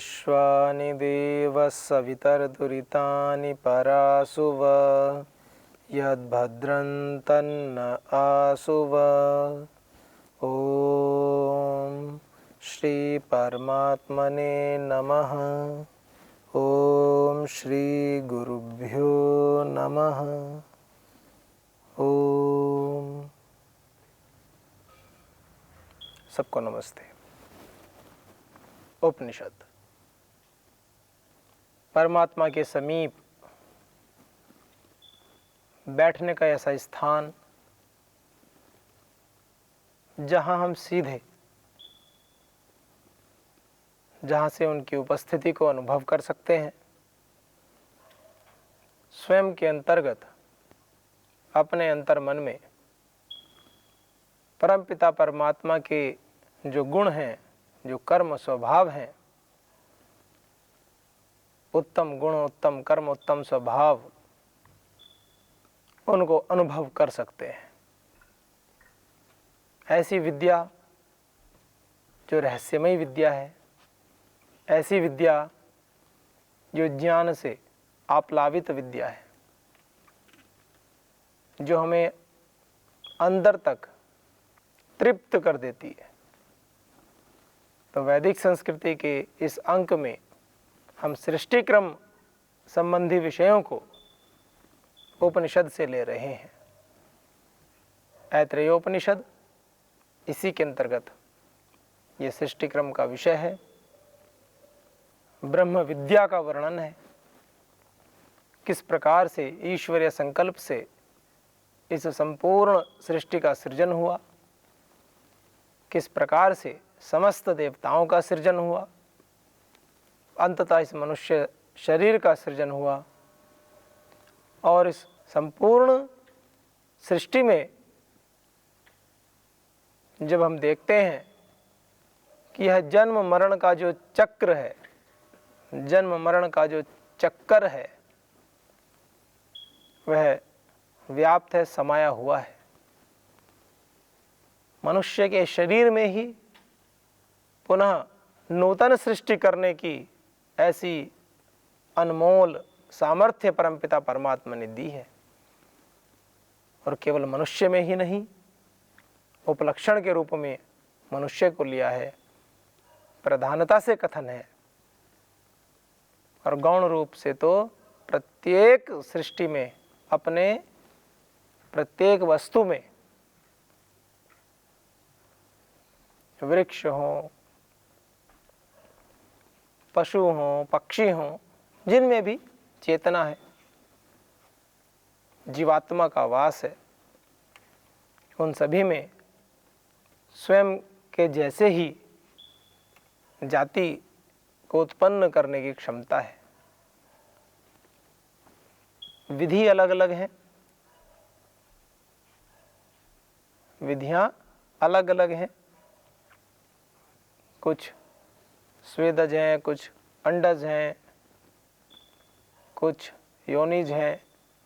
विश्वानि देवः सवितर्दुरितानि परासुव यद्भद्रं तन्न आसुव। ॐ श्री परमात्मने नमः। ॐ श्री गुरुभ्यो नमः। ओम। सबको नमस्ते। उपनिषद परमात्मा के समीप बैठने का ऐसा स्थान जहाँ हम सीधे, जहाँ से उनकी उपस्थिति को अनुभव कर सकते हैं, स्वयं के अंतर्गत अपने अंतर मन में परमपिता परमात्मा के जो गुण हैं, जो कर्म स्वभाव हैं, उत्तम गुण, उत्तम कर्म, उत्तम स्वभाव, उनको अनुभव कर सकते हैं। ऐसी विद्या जो रहस्यमयी विद्या है, ऐसी विद्या जो ज्ञान से आप्लावित विद्या है, जो हमें अंदर तक तृप्त कर देती है। तो वैदिक संस्कृति के इस अंक में हम सृष्टि क्रम संबंधी विषयों को उपनिषद से ले रहे हैं। ऐत्रेयोपनिषद इसी के अंतर्गत ये सृष्टि क्रम का विषय है। ब्रह्म विद्या का वर्णन है, किस प्रकार से ईश्वरीय संकल्प से इस संपूर्ण सृष्टि का सृजन हुआ, किस प्रकार से समस्त देवताओं का सृजन हुआ, अंततः इस मनुष्य शरीर का सृजन हुआ। और इस संपूर्ण सृष्टि में जब हम देखते हैं कि यह जन्म मरण का जो चक्र है, जन्म मरण का जो चक्कर है, वह व्याप्त है, समाया हुआ है। मनुष्य के शरीर में ही पुनः नूतन सृष्टि करने की ऐसी अनमोल सामर्थ्य परमपिता परमात्मा ने दी है। और केवल मनुष्य में ही नहीं, उपलक्षण के रूप में मनुष्य को लिया है, प्रधानता से कथन है। और गौण रूप से तो प्रत्येक सृष्टि में, अपने प्रत्येक वस्तु में, वृक्ष हो, पशु हो, पक्षी हो, जिनमें भी चेतना है, जीवात्मा का वास है, उन सभी में स्वयं के जैसे ही जाति को उत्पन्न करने की क्षमता है। विधि अलग अलग है, विधियां अलग अलग हैं। कुछ स्वेदज हैं, कुछ अंडज हैं, कुछ योनिज हैं,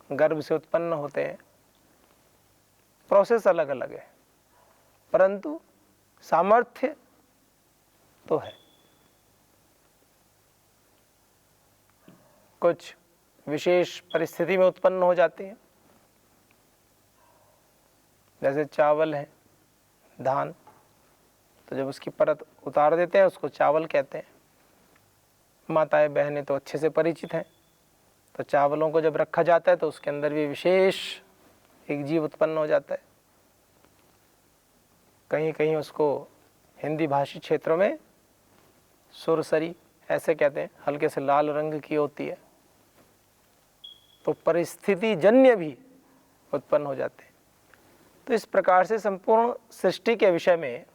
गर्भ से उत्पन्न होते हैं। प्रोसेस अलग अलग है, परंतु सामर्थ्य तो है। कुछ विशेष परिस्थिति में उत्पन्न हो जाते हैं, जैसे चावल है, धान, तो जब उसकी परत उतार देते हैं उसको चावल कहते हैं। माताएं बहनें तो अच्छे से परिचित हैं। तो चावलों को जब रखा जाता है तो उसके अंदर भी विशेष एक जीव उत्पन्न हो जाता है। कहीं कहीं उसको हिंदी भाषी क्षेत्रों में सुरसरी ऐसे कहते हैं, हल्के से लाल रंग की होती है। तो परिस्थिति जन्य भी उत्पन्न हो जाते हैं। तो इस प्रकार से संपूर्ण सृष्टि के विषय में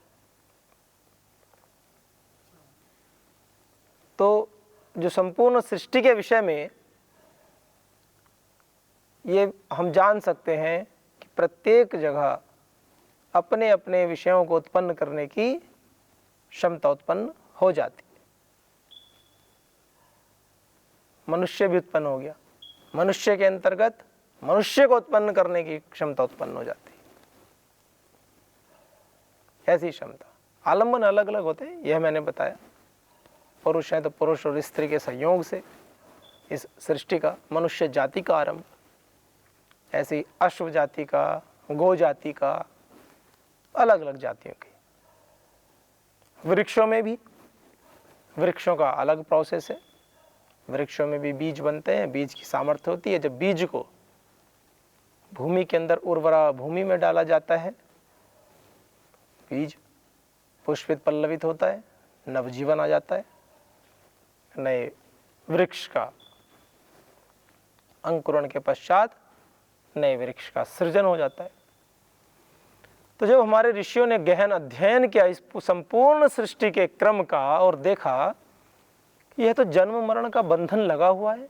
तो जो संपूर्ण सृष्टि के विषय में ये हम जान सकते हैं कि प्रत्येक जगह अपने अपने विषयों को उत्पन्न करने की क्षमता उत्पन्न हो जाती है। मनुष्य भी उत्पन्न हो गया, मनुष्य के अंतर्गत मनुष्य को उत्पन्न करने की क्षमता उत्पन्न हो जाती है। ऐसी क्षमता, आलम्बन अलग अलग होते हैं, यह मैंने बताया। पुरुष हैं तो पुरुष और स्त्री के संयोग से इस सृष्टि का, मनुष्य जाति का आरंभ, ऐसे ही अश्व जाति का, गो जाति का, अलग अलग जातियों की। वृक्षों में भी, वृक्षों का अलग प्रोसेस है। वृक्षों में भी बीज बनते हैं, बीज की सामर्थ्य होती है। जब बीज को भूमि के अंदर उर्वरा भूमि में डाला जाता है, बीज पुष्पित पल्लवित होता है, नवजीवन आ जाता है, नए वृक्ष का अंकुरण के पश्चात नए वृक्ष का सृजन हो जाता है। तो जब हमारे ऋषियों ने गहन अध्ययन किया इस संपूर्ण सृष्टि के क्रम का और देखा कि यह तो जन्म मरण का बंधन लगा हुआ है,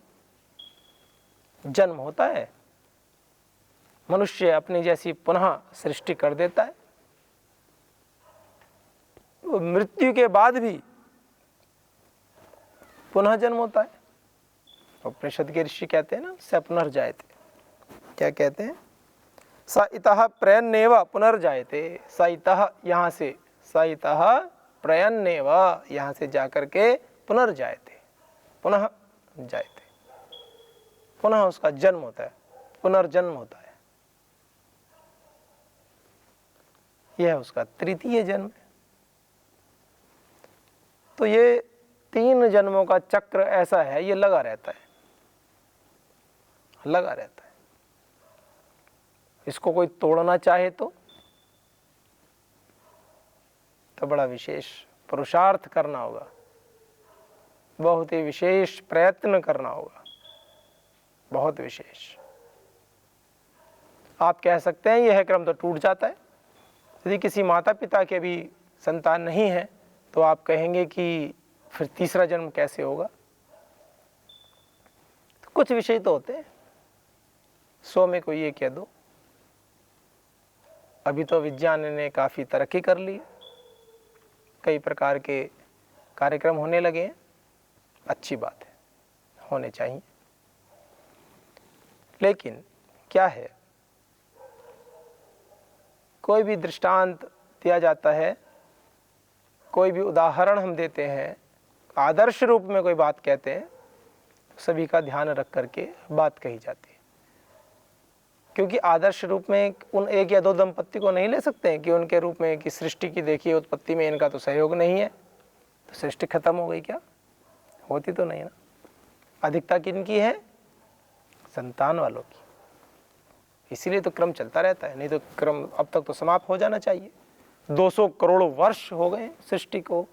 जन्म होता है, मनुष्य अपनी जैसी पुनः सृष्टि कर देता है, मृत्यु के बाद भी पुनः जन्म होता है। उपनिषद के ऋषि कहते हैं ना, स पुनर्जायते, क्या कहते हैं, स इतः प्रयन्नेव पुनर्जायते, स इतः यहाँ से, स इतः प्रयन्नेव यहाँ से जाकर के पुनर्जायते, पुनः जायते, पुनः उसका जन्म होता है, पुनर्जन्म होता है। यह उसका तृतीय जन्म है। तो ये 3 जन्मों का चक्र ऐसा है, ये लगा रहता है, लगा रहता है। इसको कोई तोड़ना चाहे तो बड़ा विशेष पुरुषार्थ करना होगा, बहुत ही विशेष प्रयत्न करना होगा, बहुत विशेष। आप कह सकते हैं यह क्रम तो टूट जाता है। यदि किसी माता पिता के भी संतान नहीं है तो आप कहेंगे कि फिर तीसरा जन्म कैसे होगा। तो कुछ विषय तो होते हैं, 100 में कोई ये कह दो। अभी तो विज्ञान ने काफ़ी तरक्की कर ली, कई प्रकार के कार्यक्रम होने लगे हैं, अच्छी बात है, होने चाहिए। लेकिन क्या है, कोई भी दृष्टांत दिया जाता है, कोई भी उदाहरण हम देते हैं, आदर्श रूप में कोई बात कहते हैं, सभी का ध्यान रख करके बात कही जाती है। क्योंकि आदर्श रूप में उन 1 या 2 दंपत्ति को नहीं ले सकते हैं कि उनके रूप में कि सृष्टि की देखिए उत्पत्ति में इनका तो सहयोग नहीं है, तो सृष्टि खत्म हो गई क्या? होती तो नहीं ना। अधिकता किनकी है? संतान वालों की। इसीलिए तो क्रम चलता रहता है, नहीं तो क्रम अब तक तो समाप्त हो जाना चाहिए। 200 करोड़ वर्ष हो गए सृष्टि को,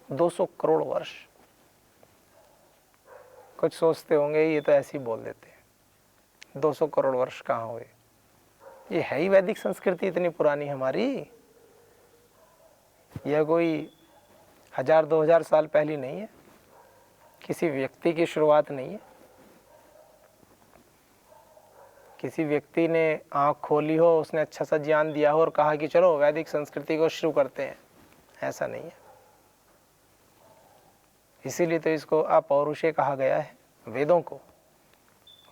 200 करोड़ वर्ष। कुछ सोचते होंगे ये तो ऐसे ही बोल देते हैं, 200 करोड़ वर्ष कहाँ हुए? ये है ही वैदिक संस्कृति इतनी पुरानी हमारी, यह कोई 1000-2000 साल पहले नहीं है, किसी व्यक्ति की शुरुआत नहीं है, किसी व्यक्ति ने आँख खोली हो, उसने अच्छा सा ज्ञान दिया हो और कहा कि चलो वैदिक संस्कृति को शुरू करते हैं, ऐसा नहीं है। इसीलिए तो इसको अपौरुषेय कहा गया है।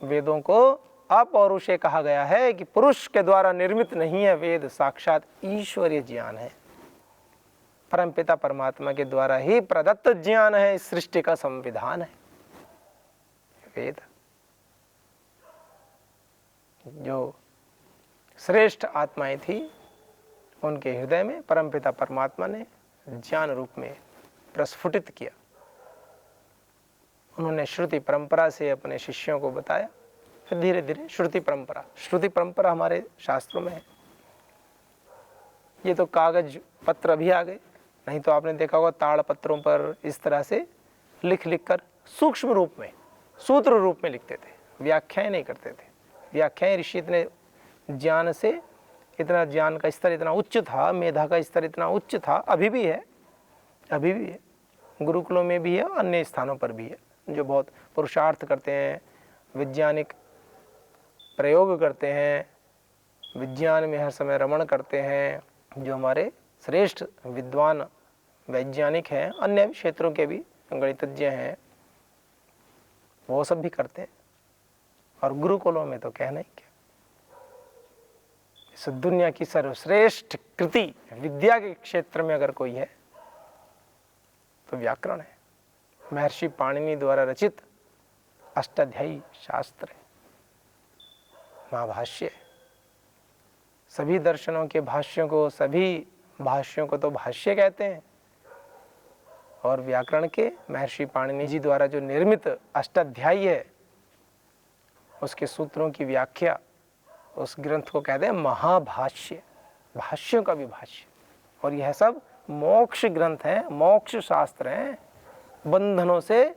वेदों को अपौरुषेय कहा गया है कि पुरुष के द्वारा निर्मित नहीं है वेद, साक्षात ईश्वरीय ज्ञान है, परमपिता परमात्मा के द्वारा ही प्रदत्त ज्ञान है, इस सृष्टि का संविधान है वेद। जो श्रेष्ठ आत्माएं थी उनके हृदय में परमपिता परमात्मा ने ज्ञान रूप में प्रस्फुटित किया। उन्होंने श्रुति परंपरा से अपने शिष्यों को बताया, फिर धीरे धीरे श्रुति परंपरा हमारे शास्त्रों में है। ये तो कागज पत्र भी आ गए, नहीं तो आपने देखा होगा ताड़ पत्रों पर इस तरह से लिख कर सूक्ष्म रूप में, सूत्र रूप में लिखते थे, व्याख्याएं नहीं करते थे। व्याख्याएं ऋषि इतने ज्ञान से, इतना ज्ञान का स्तर इतना उच्च था, मेधा का स्तर इतना उच्च था, अभी भी है, गुरुकुलों में भी है, अन्य स्थानों पर भी है, जो बहुत पुरुषार्थ करते हैं, वैज्ञानिक प्रयोग करते हैं, विज्ञान में हर समय रमण करते हैं। जो हमारे श्रेष्ठ विद्वान वैज्ञानिक हैं, अन्य क्षेत्रों के भी गणितज्ञ हैं, वो सब भी करते हैं। और गुरुकुलों में तो कहना ही क्या, इस दुनिया की सर्वश्रेष्ठ कृति विद्या के क्षेत्र में अगर कोई है तो व्याकरण है। महर्षि पाणिनि द्वारा रचित अष्टाध्यायी शास्त्र है, महाभाष्य। सभी दर्शनों के भाष्यों को, सभी भाष्यों को तो भाष्य कहते हैं, और व्याकरण के महर्षि पाणिनि जी द्वारा जो निर्मित अष्टाध्यायी है उसके सूत्रों की व्याख्या, उस ग्रंथ को कहते हैं महाभाष्य, भाष्यों का भी भाष्य। और यह सब मोक्ष ग्रंथ हैं, मोक्ष शास्त्र हैं, बंधनों से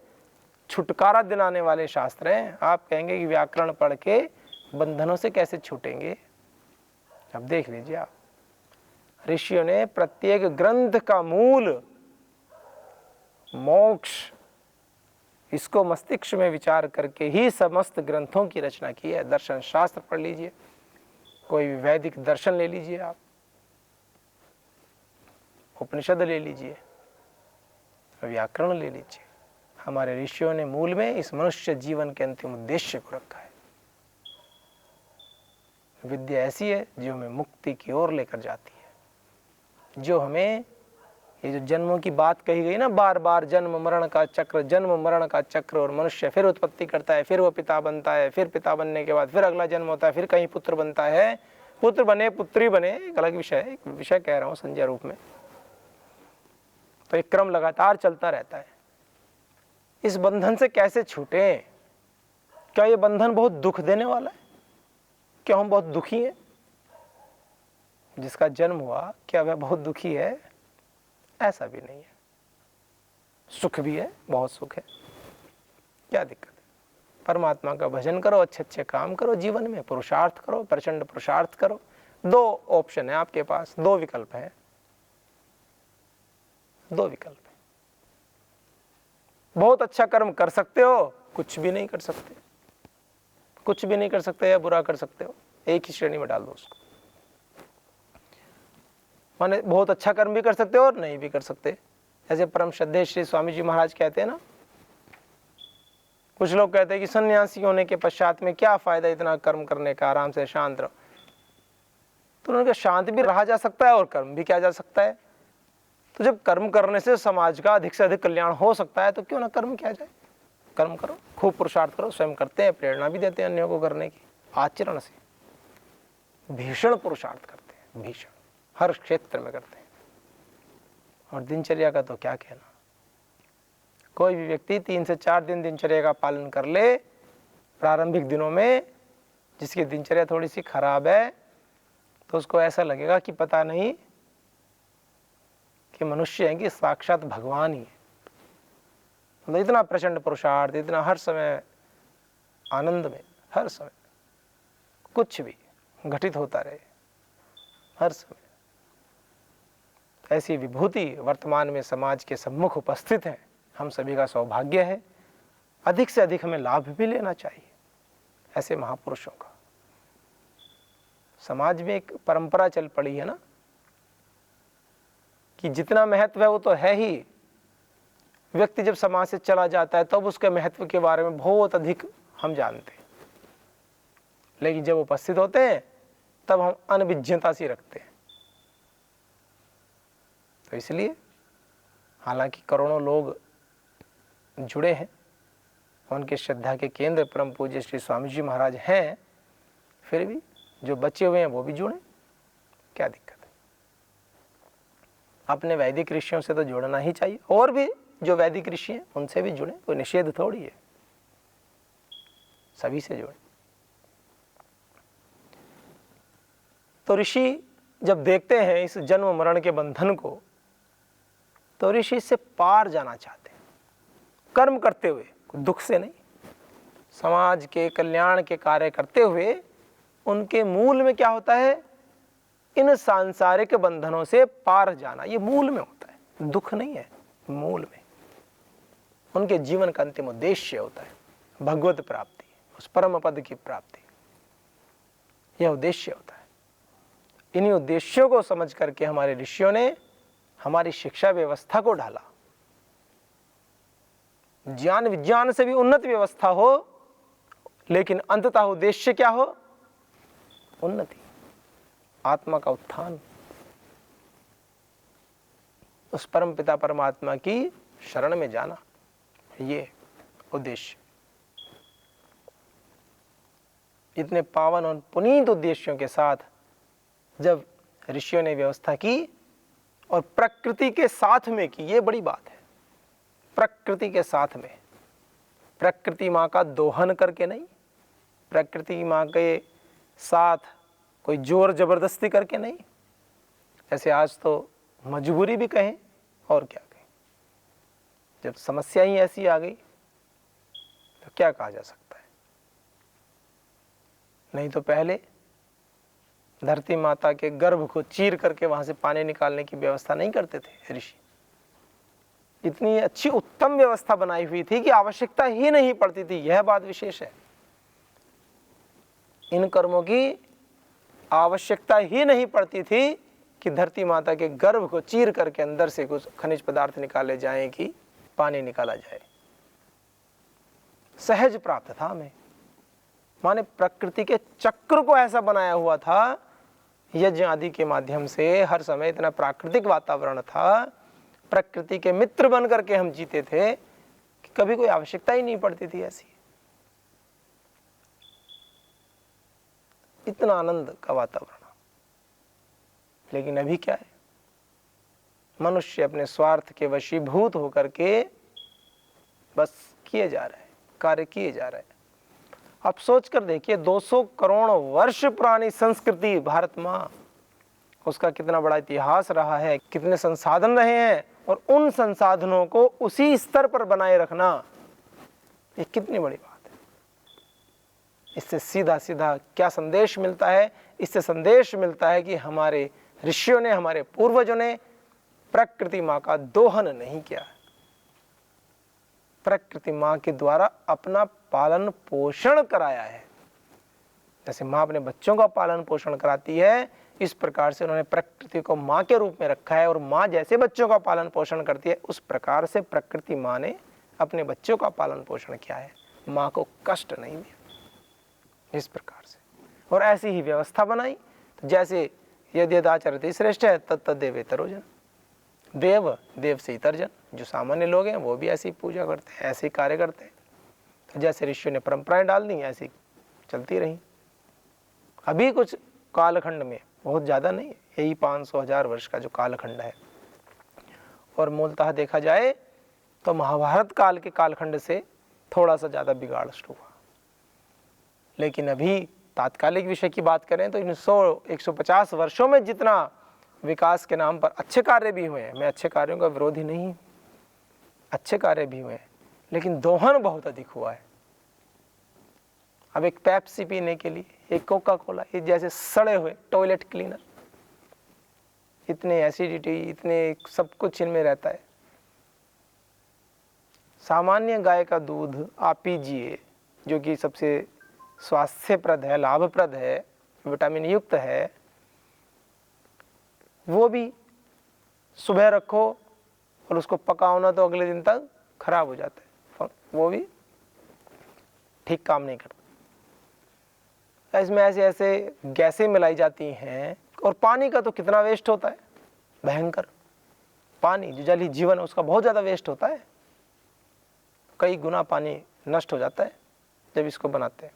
छुटकारा दिलाने वाले शास्त्र हैं। आप कहेंगे कि व्याकरण पढ़ के बंधनों से कैसे छूटेंगे? अब देख लीजिए आप, ऋषियों ने प्रत्येक ग्रंथ का मूल मोक्ष, इसको मस्तिष्क में विचार करके ही समस्त ग्रंथों की रचना की है। दर्शन शास्त्र पढ़ लीजिए, कोई भी वैदिक दर्शन ले लीजिए आप, उपनिषद ले लीजिए, व्याकरण ले लीजिए, हमारे ऋषियों ने मूल में इस मनुष्य जीवन के अंतिम उद्देश्य को रखा है। विद्या ऐसी है जो हमें मुक्ति की ओर लेकर जाती है, जो हमें, ये जो जन्मों की बात कही गई ना, बार बार जन्म मरण का चक्र, जन्म मरण का चक्र, और मनुष्य फिर उत्पत्ति करता है, फिर वो पिता बनता है, फिर पिता बनने के बाद फिर अगला जन्म होता है, फिर कहीं पुत्र बनता है, पुत्र बने पुत्री बने, एक अलग विषय है, एक विषय कह रहा हूँ संज्ञा रूप में। तो एक क्रम लगातार चलता रहता है। इस बंधन से कैसे छूटे? क्या ये बंधन बहुत दुख देने वाला है? क्या हम बहुत दुखी हैं? जिसका जन्म हुआ क्या वह बहुत दुखी है? ऐसा भी नहीं है, सुख भी है, बहुत सुख है। क्या दिक्कत है? परमात्मा का भजन करो, अच्छे अच्छे काम करो, जीवन में पुरुषार्थ करो, प्रचंड पुरुषार्थ करो। दो ऑप्शन है आपके पास, दो विकल्प है, दो विकल्प है। बहुत अच्छा कर्म कर सकते हो, कुछ भी नहीं कर सकते, कुछ भी नहीं कर सकते या बुरा कर सकते हो, एक ही श्रेणी में डाल दो उसको। माने बहुत अच्छा कर्म भी कर सकते हो और नहीं भी कर सकते। जैसे परम श्रद्धेय श्री स्वामी जी महाराज कहते हैं ना, कुछ लोग कहते हैं कि सन्यासी होने के पश्चात में क्या फायदा इतना कर्म करने का, आराम से शांत रहो। तो उन्होंने कहा शांत भी रहा जा सकता है और कर्म भी किया जा सकता है। तो जब कर्म करने से समाज का अधिक से अधिक कल्याण हो सकता है तो क्यों ना कर्म किया जाए। कर्म करो, खूब पुरुषार्थ करो, स्वयं करते हैं, प्रेरणा भी देते हैं अन्यों को करने की, आचरण से भीषण पुरुषार्थ करते हैं, भीषण, हर क्षेत्र में करते हैं। और दिनचर्या का तो क्या कहना, कोई भी व्यक्ति 3 से 4 दिन दिनचर्या का पालन कर ले प्रारंभिक दिनों में, जिसकी दिनचर्या थोड़ी सी खराब है, तो उसको ऐसा लगेगा कि पता नहीं कि मनुष्य है कि साक्षात भगवान ही है। मतलब इतना प्रचंड पुरुषार्थ, इतना हर समय आनंद में, हर समय कुछ भी घटित होता रहे, हर समय ऐसी विभूति वर्तमान में समाज के सम्मुख उपस्थित है। हम सभी का सौभाग्य है, अधिक से अधिक हमें लाभ भी लेना चाहिए ऐसे महापुरुषों का। समाज में एक परंपरा चल पड़ी है ना कि जितना महत्व है वो तो है ही, व्यक्ति जब समाज से चला जाता है तब उसके महत्व के बारे में बहुत अधिक हम जानते हैं, लेकिन जब उपस्थित होते हैं तब हम अनभिज्ञता सी रखते हैं। तो इसलिए हालांकि करोड़ों लोग जुड़े हैं, उनके श्रद्धा के केंद्र परम पूज्य श्री स्वामी जी महाराज हैं, फिर भी जो बचे हुए हैं वो भी जुड़े, क्या दिक्कत है। अपने वैदिक ऋषियों से तो जुड़ना ही चाहिए, और भी जो वैदिक ऋषि हैं उनसे भी जुड़े, कोई निषेध थोड़ी है, सभी से जुड़े। तो ऋषि जब देखते हैं इस जन्म मरण के बंधन को, तो ऋषि इससे पार जाना चाहते हैं, कर्म करते हुए, दुख से नहीं, समाज के कल्याण के कार्य करते हुए। उनके मूल में क्या होता है, इन सांसारिक बंधनों से पार जाना, ये मूल में होता है, दुख नहीं है, मूल में उनके जीवन का अंतिम उद्देश्य होता है भगवत प्राप्ति, उस परम पद की प्राप्ति, यह उद्देश्य होता है। इन्हीं उद्देश्यों को समझ करके हमारे ऋषियों ने हमारी शिक्षा व्यवस्था को ढाला। ज्ञान विज्ञान से भी उन्नत व्यवस्था हो, लेकिन अंततः उद्देश्य क्या हो, उन्नति, आत्मा का उत्थान, उस परम पिता परमात्मा की शरण में जाना, ये उद्देश्य। इतने पावन और पुनीत उद्देश्यों के साथ जब ऋषियों ने व्यवस्था की और प्रकृति के साथ में की, ये बड़ी बात है। प्रकृति के साथ में, प्रकृति माँ का दोहन करके नहीं, प्रकृति माँ के साथ कोई जोर जबरदस्ती करके नहीं। ऐसे आज तो मजबूरी भी कहें और क्या कहें, जब समस्या ही ऐसी आ गई तो क्या कहा जा सकता है। नहीं तो पहले धरती माता के गर्भ को चीर करके वहां से पानी निकालने की व्यवस्था नहीं करते थे ऋषि। इतनी अच्छी उत्तम व्यवस्था बनाई हुई थी कि आवश्यकता ही नहीं पड़ती थी। यह बात विशेष है, इन कर्मों की आवश्यकता ही नहीं पड़ती थी कि धरती माता के गर्भ को चीर करके अंदर से कुछ खनिज पदार्थ निकाले जाएं कि पानी निकाला जाए। सहज प्राप्त था हमें। माने प्रकृति के चक्र को ऐसा बनाया हुआ था, यज्ञ आदि के माध्यम से हर समय इतना प्राकृतिक वातावरण था, प्रकृति के मित्र बन करके हम जीते थे कि कभी कोई आवश्यकता ही नहीं पड़ती थी ऐसी। इतना आनंद का वातावरण। लेकिन अभी क्या है, मनुष्य अपने स्वार्थ के वशीभूत होकर के बस किए जा रहे हैं, कार्य किए जा रहे हैं। आप सोच कर देखिए, 200 करोड़ वर्ष पुरानी संस्कृति भारत माँ, उसका कितना बड़ा इतिहास रहा है, कितने संसाधन रहे हैं, और उन संसाधनों को उसी स्तर पर बनाए रखना, ये कितनी बड़ी बात है। इससे सीधा सीधा क्या संदेश मिलता है? इससे संदेश मिलता है कि हमारे ऋषियों ने, हमारे पूर्वजों ने प्रकृति माँ का दोहन नहीं किया, प्रकृति माँ के द्वारा अपना पालन पोषण कराया है। जैसे माँ अपने बच्चों का पालन पोषण कराती है, इस प्रकार से उन्होंने प्रकृति को माँ के रूप में रखा है, और माँ जैसे बच्चों का पालन पोषण करती है, उस प्रकार से प्रकृति माँ ने अपने बच्चों का पालन पोषण किया है। माँ को कष्ट नहीं दिया इस प्रकार से, और ऐसी ही व्यवस्था बनाई। तो जैसे यद्यदाचरति श्रेष्ठ है तत्तदेवेतरो जन, देव देव से इतर जन, जो सामान्य लोग हैं वो भी ऐसी पूजा करते हैं, ऐसे कार्य करते हैं। तो जैसे ऋषियों ने परंपराएं डाल दी, ऐसी चलती रही। अभी कुछ कालखंड में, बहुत ज़्यादा नहीं, यही 500-1000 वर्ष का जो कालखंड है, और मूलतः देखा जाए तो महाभारत काल के कालखंड से थोड़ा सा ज़्यादा बिगाड़ शुरू हुआ। लेकिन अभी तात्कालिक विषय की बात करें तो इन 100-150 वर्षों में जितना विकास के नाम पर अच्छे कार्य भी हुए हैं, मैं अच्छे कार्यों का विरोधी नहीं, अच्छे कार्य भी हुए हैं, लेकिन दोहन बहुत अधिक हुआ है। अब एक पेप्सी पीने के लिए, एक कोका कोला, ये जैसे सड़े हुए टॉयलेट क्लीनर, इतने एसिडिटी, इतने सब कुछ इनमें रहता है। सामान्य गाय का दूध आप पीजिए, जो कि सबसे स्वास्थ्यप्रद है, लाभप्रद है, विटामिन युक्त है, वो भी सुबह रखो और उसको पकाओ ना तो अगले दिन तक खराब हो जाता है, वो भी ठीक काम नहीं करता। इसमें ऐसे ऐसे गैसें मिलाई जाती हैं, और पानी का तो कितना वेस्ट होता है, भयंकर। पानी जो जल ही जीवन है, उसका बहुत ज़्यादा वेस्ट होता है, कई गुना पानी नष्ट हो जाता है जब इसको बनाते हैं।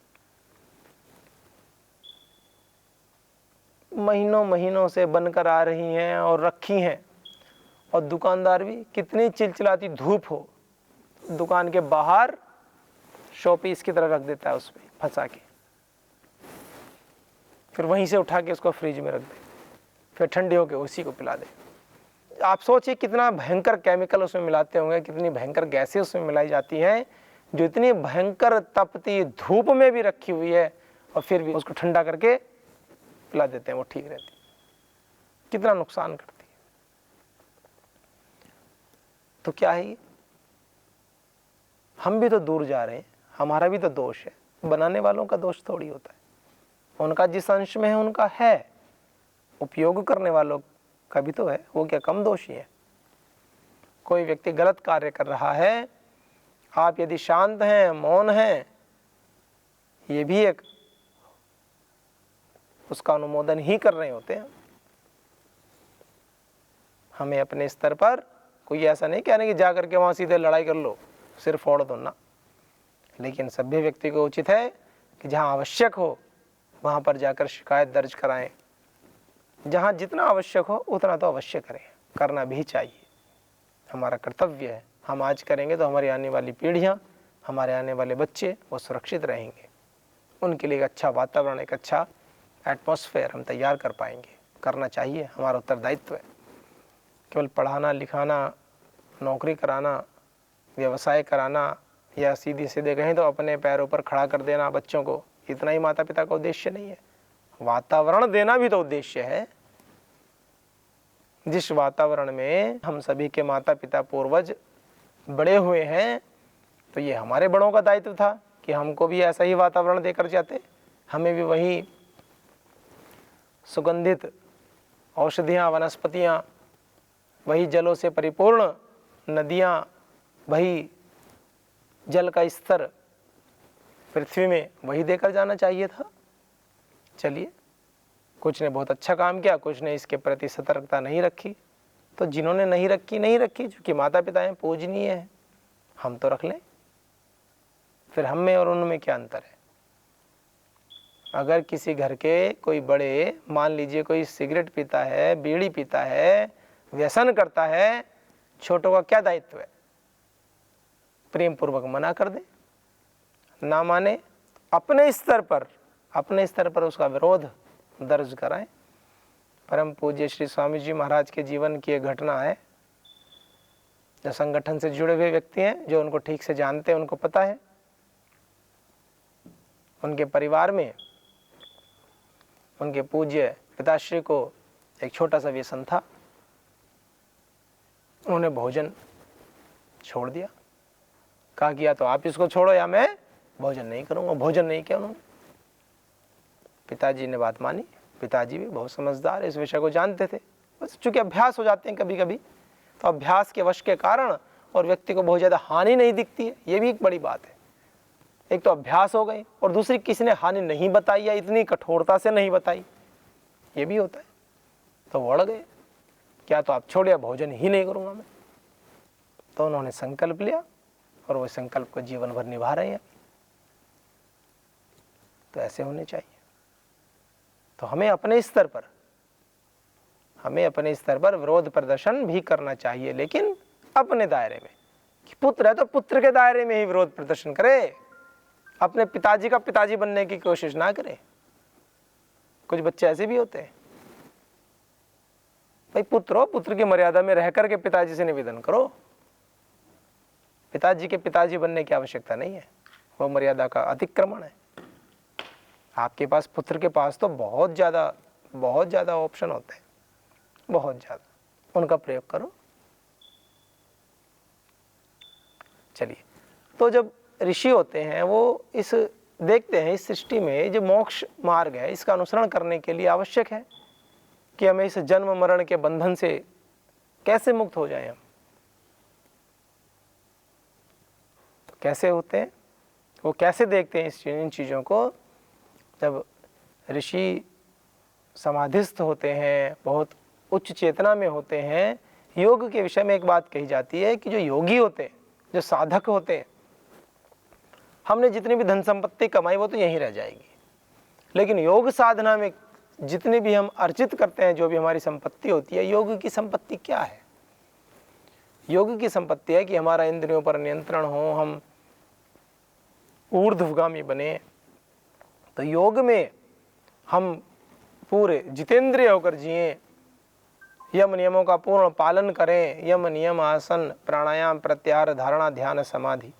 महीनों महीनों से बनकर आ रही हैं और रखी हैं, और दुकानदार भी कितनी चिलचिलाती धूप हो, दुकान के बाहर शोपीस की तरह रख देता है, उसमें फंसा के, फिर वहीं से उठा के उसको फ्रिज में रख दे, फिर ठंडे होके उसी को पिला दे। आप सोचिए कितना भयंकर केमिकल उसमें मिलाते होंगे, कितनी भयंकर गैसें उसमें मिलाई जाती हैं, जो इतनी भयंकर तपती धूप में भी रखी हुई है, और फिर भी उसको ठंडा करके पिला देते हैं, वो ठीक रहती है। कितना नुकसान करती है। तो क्या है ये? हम भी तो दूर जा रहे हैं, हमारा भी तो दोष है, बनाने वालों का दोष थोड़ी होता है। उनका जिस अंश में है उनका है, उपयोग करने वालों का भी तो है, वो क्या कम दोषी है? कोई व्यक्ति गलत कार्य कर रहा है, आप यदि शांत हैं, मौन हैं, ये भी एक उसका अनुमोदन ही कर रहे होते हैं। हमें अपने स्तर पर कोई ऐसा नहीं कहने कि जा करके वहां सीधे लड़ाई कर लो, सिर फोड़ दो ना। लेकिन सभ्य व्यक्ति को उचित है कि जहाँ आवश्यक हो वहाँ पर जाकर शिकायत दर्ज कराएं। जहाँ जितना आवश्यक हो उतना तो अवश्य करें, करना भी चाहिए, हमारा कर्तव्य है। हम आज करेंगे तो हमारी आने वाली पीढ़ियाँ, हमारे आने वाले बच्चे वो सुरक्षित रहेंगे, उनके लिए एक अच्छा वातावरण, एक अच्छा एटमॉस्फेयर हम तैयार कर पाएंगे। करना चाहिए, हमारा उत्तरदायित्व है। केवल पढ़ाना लिखाना, नौकरी कराना, व्यवसाय कराना या सीधे सीधे कहें तो अपने पैरों पर खड़ा कर देना बच्चों को, इतना ही माता पिता का उद्देश्य नहीं है। वातावरण देना भी तो उद्देश्य है। जिस वातावरण में हम सभी के माता पिता पूर्वज बड़े हुए हैं, तो ये हमारे बड़ों का दायित्व था कि हमको भी ऐसा ही वातावरण देकर जाते, हमें भी वही सुगंधित औषधियाँ, वनस्पतियाँ, वही जलों से परिपूर्ण नदियाँ, वही जल का स्तर पृथ्वी में वही देकर जाना चाहिए था। चलिए, कुछ ने बहुत अच्छा काम किया, कुछ ने इसके प्रति सतर्कता नहीं रखी। तो जिन्होंने नहीं रखी, क्योंकि माता पिता हैं, पूजनीय है, हम तो रख लें। फिर हम में और उनमें क्या अंतर है? अगर किसी घर के कोई बड़े, मान लीजिए कोई सिगरेट पीता है, बीड़ी पीता है, व्यसन करता है, छोटों का क्या दायित्व है? प्रेम पूर्वक मना कर दे, ना माने अपने स्तर पर उसका विरोध दर्ज कराएं। परम पूज्य श्री स्वामी जी महाराज के जीवन की एक घटना है। जो संगठन से जुड़े हुए व्यक्ति हैं, जो उनको ठीक से जानते हैं, उनको पता है। उनके परिवार में उनके पूज्य पिताश्री को एक छोटा सा व्यसन था। उन्होंने भोजन छोड़ दिया, कहा कि या तो आप इसको छोड़ो या मैं भोजन नहीं करूंगा। भोजन नहीं किया उन्होंने। पिताजी ने बात मानी। पिताजी भी बहुत समझदार, इस विषय को जानते थे। बस चूंकि अभ्यास हो जाते हैं कभी कभी, तो अभ्यास के वश के कारण और व्यक्ति को बहुत ज़्यादा हानि नहीं दिखती है, ये भी एक बड़ी बात है। एक तो अभ्यास हो गई और दूसरी किसी ने हानि नहीं बताई या इतनी कठोरता से नहीं बताई, ये भी होता है। तो बढ़ गए, क्या तो आप छोड़िए, भोजन ही नहीं करूँगा मैं। तो उन्होंने संकल्प लिया और वो संकल्प को जीवन भर निभा रहे हैं। तो ऐसे होने चाहिए। तो हमें अपने स्तर पर विरोध प्रदर्शन भी करना चाहिए, लेकिन अपने दायरे में। कि पुत्र है तो पुत्र के दायरे में ही विरोध प्रदर्शन करे, अपने पिताजी का पिताजी बनने की कोशिश ना करे। कुछ बच्चे ऐसे भी होते हैं, भाई पुत्र हो, पुत्र की मर्यादा में रह करके पिताजी से निवेदन करो। पिताजी के पिताजी बनने की आवश्यकता नहीं है, वो मर्यादा का अतिक्रमण है। आपके पास, पुत्र के पास तो बहुत ज़्यादा ऑप्शन होते हैं, बहुत ज़्यादा। उनका प्रयोग करो। चलिए, तो जब ऋषि होते हैं वो इस देखते हैं इस सृष्टि में जो मोक्ष मार्ग है, इसका अनुसरण करने के लिए आवश्यक है कि हमें इस जन्म मरण के बंधन से कैसे मुक्त हो जाएं हम। तो कैसे होते हैं वो, कैसे देखते हैं इन चीज़ों को? जब ऋषि समाधिस्थ होते हैं, बहुत उच्च चेतना में होते हैं। योग के विषय में एक बात कही जाती है कि जो योगी होते हैं, जो साधक होते हैं, हमने जितनी भी धन संपत्ति कमाई वो तो यहीं रह जाएगी, लेकिन योग साधना में जितनी भी हम अर्जित करते हैं, जो भी हमारी संपत्ति होती है, योग की संपत्ति क्या है? योग की संपत्ति है कि हमारा इंद्रियों पर नियंत्रण हो, हम ऊर्ध्वगामी बने। तो योग में हम पूरे जितेंद्रिय होकर जिएं, यम नियमों का पूर्ण पालन करें। यम नियम, आसन, प्राणायाम, प्रत्याहार, धारणा, ध्यान, समाधि,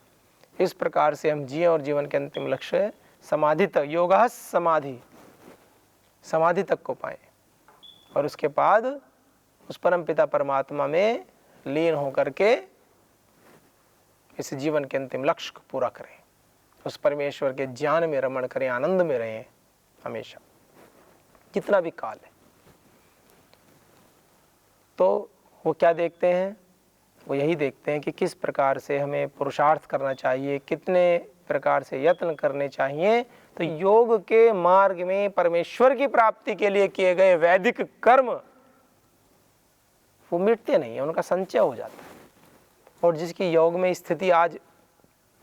इस प्रकार से हम जिएं और जीवन के अंतिम लक्ष्य समाधि तक, योगः समाधि, समाधि तक को पाएं और उसके बाद उस परम पिता परमात्मा में लीन होकर के इस जीवन के अंतिम लक्ष्य को पूरा करें। उस परमेश्वर के ज्ञान में रमण करें, आनंद में रहें हमेशा, कितना भी काल है। तो वो क्या देखते हैं? वो यही देखते हैं कि किस प्रकार से हमें पुरुषार्थ करना चाहिए, कितने प्रकार से यत्न करने चाहिए। तो योग के मार्ग में परमेश्वर की प्राप्ति के लिए किए गए वैदिक कर्म वो मिटते नहीं है, उनका संचय हो जाता है। और जिसकी योग में स्थिति आज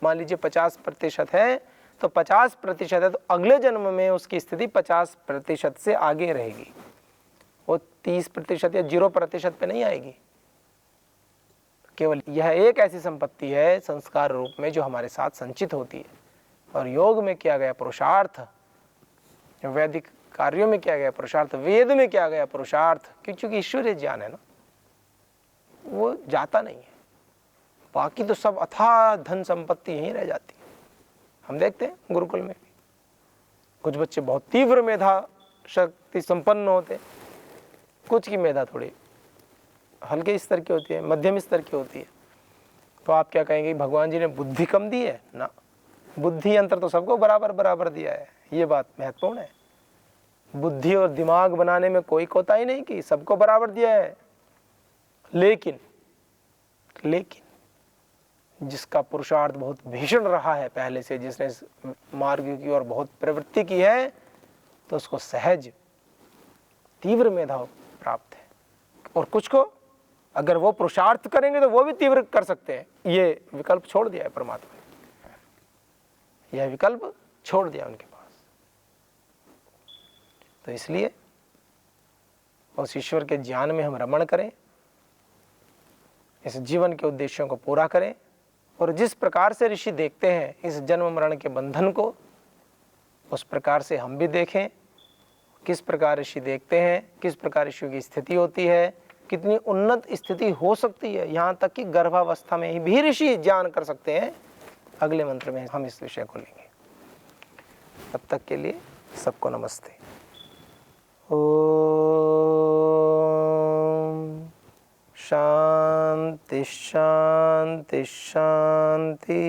मान लीजिए 50% है तो 50% है, तो अगले जन्म में उसकी स्थिति 50% से आगे रहेगी, वो 30% या 0% पे नहीं आएगी। केवल यह एक ऐसी संपत्ति है संस्कार रूप में जो हमारे साथ संचित होती है। और योग में किया गया पुरुषार्थ, वैदिक कार्यों में किया गया पुरुषार्थ, वेद में किया गया पुरुषार्थ, क्योंकि ईश्वरीय ज्ञान है ना, वो जाता नहीं है। बाकी तो सब अथाह धन संपत्ति यहीं रह जाती है। हम देखते हैं गुरुकुल में भी कुछ बच्चे बहुत तीव्र मेधा शक्ति संपन्न होते, कुछ की मेधा थोड़ी हल्के स्तर की होती है, मध्यम स्तर की होती है। तो आप क्या कहेंगे, भगवान जी ने बुद्धि कम दी है ना? बुद्धि अंतर तो सबको बराबर बराबर दिया है, ये बात महत्वपूर्ण है। बुद्धि और दिमाग बनाने में कोई कोताही नहीं की, सबको बराबर दिया है। लेकिन जिसका पुरुषार्थ बहुत भीषण रहा है पहले से, जिसने इस मार्ग की ओर बहुत प्रवृत्ति की है, तो उसको सहज तीव्र मेधा प्राप्त है। और कुछ को अगर वो पुरुषार्थ करेंगे तो वो भी तीव्र कर सकते हैं। ये विकल्प छोड़ दिया है परमात्मा ने, यह विकल्प छोड़ दिया उनके पास। तो इसलिए उस ईश्वर के ज्ञान में हम रमण करें, इस जीवन के उद्देश्यों को पूरा करें। और जिस प्रकार से ऋषि देखते हैं इस जन्म मरण के बंधन को, उस प्रकार से हम भी देखें। किस प्रकार ऋषि देखते हैं, किस प्रकार ऋषियों की स्थिति होती है, कितनी उन्नत स्थिति हो सकती है, यहाँ तक कि गर्भावस्था में ही भी ऋषि ज्ञान कर सकते हैं। अगले मंत्र में हम इस विषय को लेंगे। तब तक के लिए सबको नमस्ते। ओम शांति शांति शांति।